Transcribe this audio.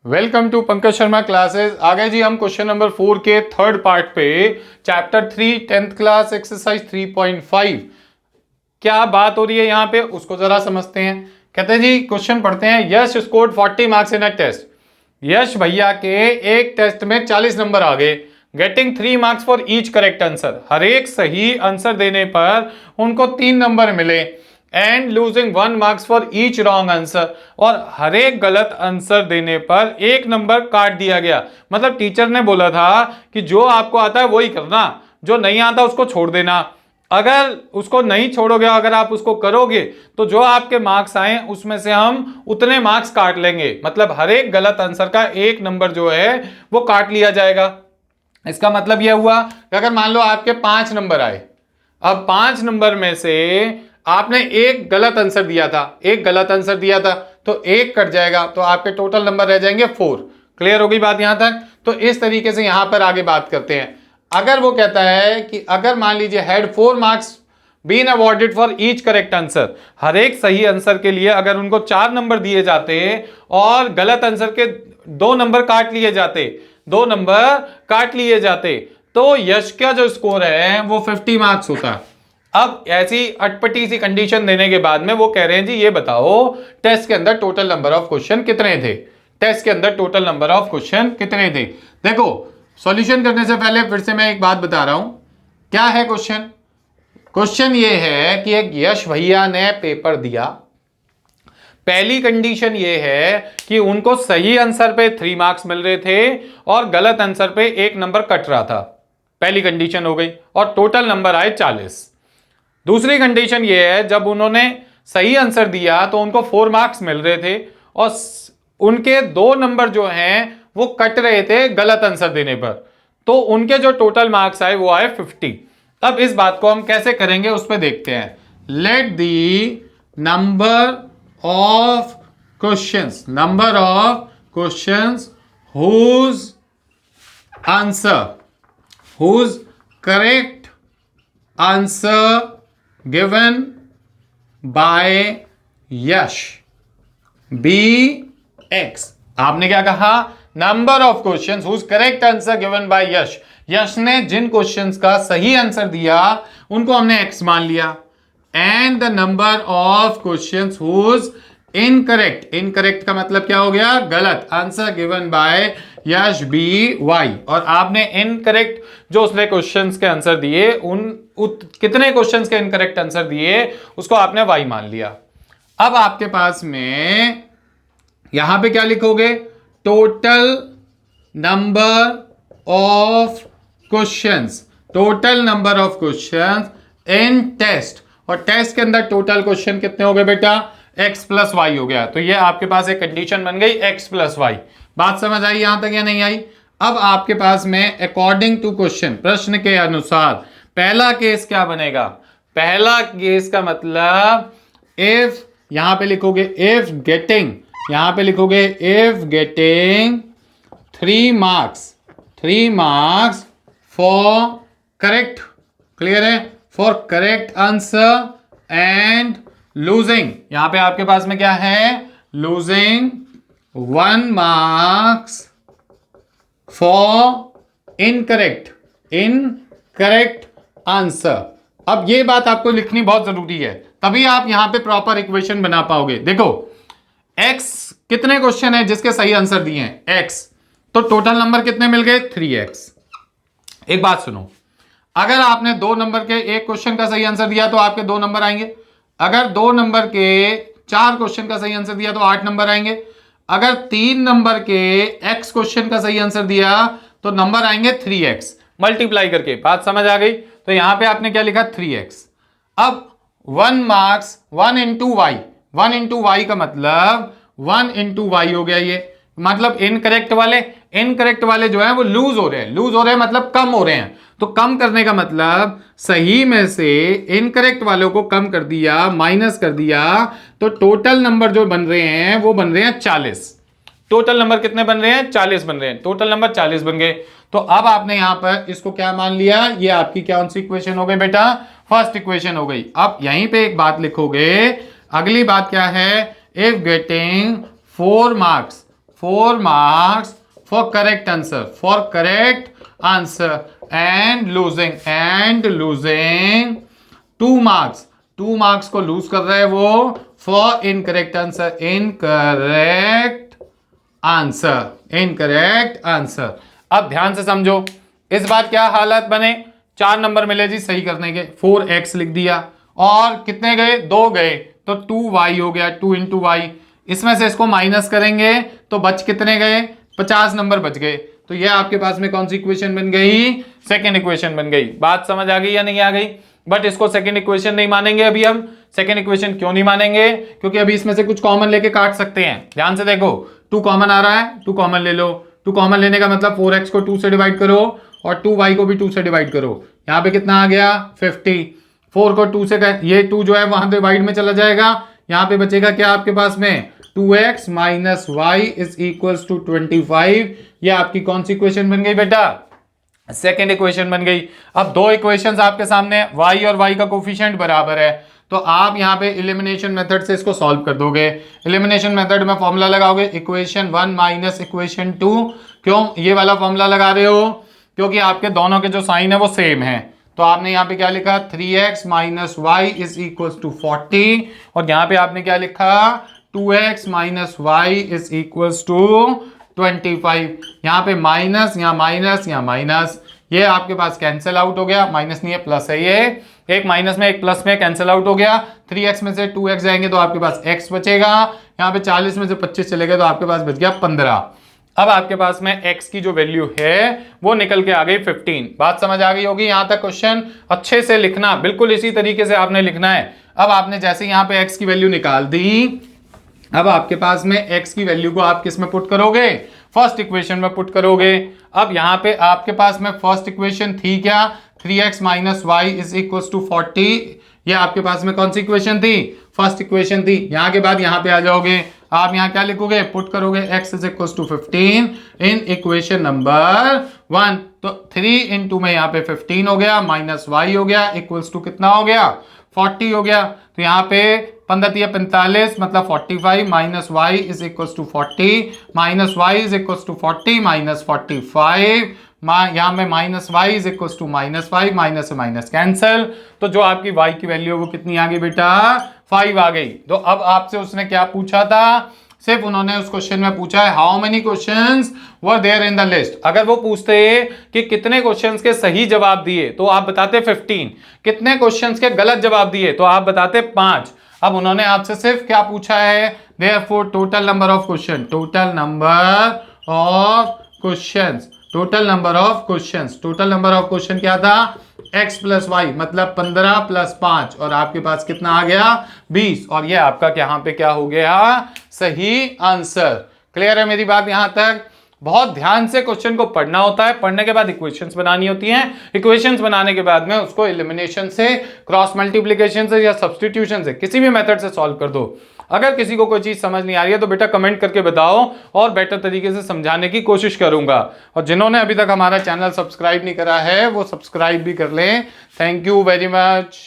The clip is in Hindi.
Welcome to Pankaj Sharma classes. आगे जी हम क्वेश्चन नंबर 4 के थर्ड पार्ट पे चैप्टर 3 10th क्लास एक्सरसाइज 3.5 क्या बात हो रही है यहाँ पे उसको जरा समझते हैं। कहते हैं जी क्वेश्चन पढ़ते हैं। Yash scored 40 marks in a test. Yash भैया के एक टेस्ट में 40 नंबर आ गए। Getting 3 marks for each correct answer. हर एक सही आंसर देने पर उनको 3 नंबर मिले। And losing 1 marks for each wrong answer. और हर एक गलत आंसर देने पर 1 नंबर काट दिया गया। मतलब टीचर ने बोला था कि जो आपको आता है वही करना, जो नहीं आता उसको छोड़ देना। अगर उसको नहीं छोड़ोगे, अगर आप उसको करोगे तो जो आपके मार्क्स आए उसमें से हम उतने मार्क्स काट लेंगे। मतलब हर एक गलत आंसर का 1 नंबर जो है वो काट लिया जाएगा। इसका मतलब यह हुआ कि अगर मान लो आपके 5 नंबर आए, अब 5 नंबर में से आपने एक गलत आंसर दिया था, एक गलत आंसर दिया था तो 1 कट जाएगा, तो आपके टोटल नंबर रह जाएंगे 4। क्लियर हो गई बात यहां तक? तो इस तरीके से यहां पर आगे बात करते हैं। अगर वो कहता है कि अगर मान लीजिए had 4 marks been awarded for each correct answer, हर एक सही आंसर के लिए अगर उनको 4 नंबर दिए जाते और गलत आंसर के 2 नंबर काट लिए जाते, 2 नंबर काट लिए जाते, तो यश का जो स्कोर है वो 50 मार्क्स होता। अब ऐसी अटपटी सी कंडीशन देने के बाद में वो कह रहे हैं जी ये बताओ टेस्ट के अंदर टोटल नंबर ऑफ क्वेश्चन कितने थे। टेस्ट के अंदर टोटल नंबर ऑफ क्वेश्चन कितने थे। देखो सॉल्यूशन करने से पहले फिर से मैं एक बात बता रहा हूं। क्या है क्वेश्चन? क्वेश्चन ये है कि एक यश भैया ने पेपर दिया। पहली कंडीशन ये है कि उनको सही आंसर पे 3 मार्क्स मिल रहे थे और गलत आंसर पे 1 नंबर कट रहा था। पहली कंडीशन हो गई और टोटल नंबर आए 40। दूसरी कंडीशन ये है जब उन्होंने सही आंसर दिया तो उनको 4 मार्क्स मिल रहे थे और उनके 2 नंबर जो हैं वो कट रहे थे गलत आंसर देने पर, तो उनके जो टोटल मार्क्स आए वो आए 50। अब इस बात को हम कैसे करेंगे उस पर देखते हैं। Let the number of questions, number of questions whose answer, whose correct answer given by Yash be x. आपने क्या कहा? Number of questions whose correct answer given by Yash. Yash ने जिन क्वेश्चंस का सही आंसर दिया उनको हमने एक्स मान लिया। And the number of questions whose incorrect, incorrect का मतलब क्या हो गया? गलत answer given by Yash be y. और आपने इनकरेक्ट जो उसने क्वेश्चंस के आंसर दिए कितने क्वेश्चंस के इनकरेक्ट आंसर दिए उसको आपने वाई मान लिया। अब आपके पास में यहां पे क्या लिखोगे? Total number of questions, total number of questions in test. और टेस्ट के अंदर टोटल क्वेश्चन कितने हो गए बेटा? x प्लस वाई हो गया। तो ये आपके पास एक कंडीशन बन गई x प्लस वाई। बात समझ आई यहां तक या नहीं आई? अब आपके पास में अकॉर्डिंग टू क्वेश्चन, प्रश्न के अनुसार पहला केस क्या बनेगा? पहला केस का मतलब इफ, यहां पे लिखोगे इफ गेटिंग, यहां पे लिखोगे if getting 3 marks, 3 marks for correct, clear है, for correct answer and losing, यहां पे आपके पास में क्या है? Losing 1 marks for incorrect, incorrect answer. अब ये बात आपको लिखनी बहुत जरूरी है, तभी आप यहां पे प्रॉपर इक्वेशन बना पाओगे। देखो x कितने क्वेश्चन है जिसके सही आंसर दिए हैं? x, तो टोटल नंबर कितने मिल गए? 3x। एक बात सुनो, अगर आपने 2 नंबर के एक क्वेश्चन का सही आंसर दिया तो आपके 2 नंबर आएंगे। अगर 2 नंबर के 4 क्वेश्चन का सही आंसर दिया तो 8 नंबर आएंगे। अगर 3 नंबर के x क्वेश्चन का सही आंसर दिया तो नंबर आएंगे 3x मल्टीप्लाई करके। बात समझ आ गई? तो यहां पे आपने क्या लिखा? 3x। अब 1 marks 1 into y, 1 into y का मतलब 1 इंटू वाई हो गया। ये मतलब इनकरेक्ट वाले, इनकरेक्ट वाले जो है वो लूज हो रहे हैं, लूज हो रहे हैं मतलब कम हो रहे हैं। तो कम करने का मतलब सही में से इनकरेक्ट वालों को कम कर दिया, माइनस कर दिया, तो टोटल नंबर जो बन रहे हैं वो बन रहे हैं 40। टोटल नंबर कितने बन रहे हैं? 40 बन रहे हैं। टोटल नंबर 40 बन गए। तो अब आपने यहां पर इसको क्या मान लिया? ये आपकी कौन सी इक्वेशन हो गई बेटा? फर्स्ट इक्वेशन हो गई। अब यहीं पे एक बात लिखोगे, अगली बात क्या है? If getting 4 marks 4 marks for correct answer and losing 2 marks को लूज कर रहा है वो फॉर इनकरेक्ट आंसर। अब ध्यान से समझो, इस बार क्या हालत बने, 4 नंबर मिले जी सही करने के, 4x लिख दिया और कितने गए, 2 गए, तो 2y हो गया, 2 इंटू वाई। इसमें से इसको माइनस करेंगे तो बच कितने गए, 50 नंबर बच गए। तो ये आपके पास में कौन सी इक्वेशन बन गई, सेकेंड इक्वेशन बन गई। बात समझ आ गई या नहीं आ गई? बट इसको सेकेंड इक्वेशन नहीं मानेंगे अभी हम। सेकेंड इक्वेशन क्यों नहीं मानेंगे? क्योंकि अभी इसमें से कुछ कॉमन लेके काट सकते हैं। ध्यान से देखो, 2 कॉमन आ रहा है, 2 कॉमन ले लो। 2 कॉमन लेने का मतलब 4x को 2 से डिवाइड करो और 2y को भी 2 से डिवाइड करो। यहाँ पे कितना आ गया, 50। 4 को 2 से ये 2 जो है वहां डिवाइड में चला जाएगा। यहाँ पे बचेगा क्या आपके पास में, 2x minus y is equals to 25। ये आपकी कौन सी इक्वेशन बन गई बेटा, सेकेंड इक्वेशन बन गई। अब 2 इक्वेशंस आपके सामने, y और y का कोफिशिएंट बराबर है, तो आप यहाँ पे एलिमिनेशन मेथड से इसको सॉल्व कर दोगे। एलिमिनेशन मेथड में फॉर्मूला लगाओगे, इक्वेशन 1 माइनस इक्वेशन 2। क्यों ये वाला फॉर्मूला लगा रहे हो? क्योंकि आपके दोनों के जो साइन है वो सेम है। तो आपने यहाँ पे क्या लिखा, 3x minus y is equal to 40, और यहाँ पे आपने क्या लिखा, 2x minus y is equal to 25। यहाँ पे माइनस, यहाँ माइनस, यहाँ माइनस, ये आपके पास कैंसिल आउट हो गया। माइनस नहीं है, प्लस है, ये एक माइनस में एक प्लस में कैंसिल आउट हो गया। 3x में से 2x जाएंगे तो आपके पास x बचेगा। यहाँ पे 40 में से 25 चले गए तो आपके पास बच गया 15। अब आपके पास में x की जो वैल्यू है वो निकल के आ गई 15। बात समझ आ गई होगी यहाँ तक। क्वेश्चन अच्छे से लिखना, बिल्कुल इसी तरीके से आपने लिखना है। अब आपने जैसे यहाँ पे x की वैल्यू निकाल दी, अब आपके पास में x की वैल्यू को आप किस में पुट करोगे, फर्स्ट इक्वेशन में पुट करोगे। अब यहाँ पे आपके पास में फर्स्ट इक्वेशन थी क्या, 3x minus y is equal to 40। ये आपके पास में कौन सी इक्वेशन थी, फर्स्ट इक्वेशन थी। यहाँ के बाद यहाँ पे आ जाओगे, आप यहाँ क्या लिखोगे, पुट करोगे x is equal to 15 in equation number 1। तो 3 इंटू में यहाँ पे 15 हो गया, माइनस वाई हो गया, इक्वल्स टू कितना हो गया, 40 हो गया। तो यहाँ पे 15 45 मतलब 45, minus y is equal to 40, minus y is equal to 40 minus 45, यहाँ में minus y is equal to minus 5, minus से माइनस कैंसिल। तो जो आपकी y की वैल्यू है वो कितनी आ गई बेटा, 5 आ गई। तो अब आपसे उसने क्या पूछा था, सिर्फ उन्होंने उस क्वेश्चन में पूछा है how many questions were there in the list. अगर वो पूछते कि कितने क्वेश्चंस के सही जवाब दिए तो आप बताते 15, कितने क्वेश्चंस के गलत जवाब दिए तो आप बताते 5। अब उन्होंने आपसे सिर्फ क्या पूछा है, therefore total number of question, total number of questions, total number of questions, total number of question क्या था, x प्लस वाई मतलब 15 प्लस 5, और आपके पास कितना आ गया 20, और ये आपका यहाँ पे क्या हो गया, सही आंसर। क्लियर है मेरी बात यहाँ तक? बहुत ध्यान से क्वेश्चन को पढ़ना होता है, पढ़ने के बाद इक्वेशंस बनानी होती हैं, इक्वेशंस बनाने के बाद में उसको एलिमिनेशन से, क्रॉस मल्टीप्लिकेशन से या सब्स्टिट्यूशन से, किसी भी मेथड से सॉल्व कर दो। अगर किसी को कोई चीज समझ नहीं आ रही है तो बेटा कमेंट करके बताओ और बेटर तरीके से समझाने की कोशिश करूंगा। और जिन्होंने अभी तक हमारा चैनल सब्सक्राइब नहीं करा है वो सब्सक्राइब भी कर लें। Thank you very much.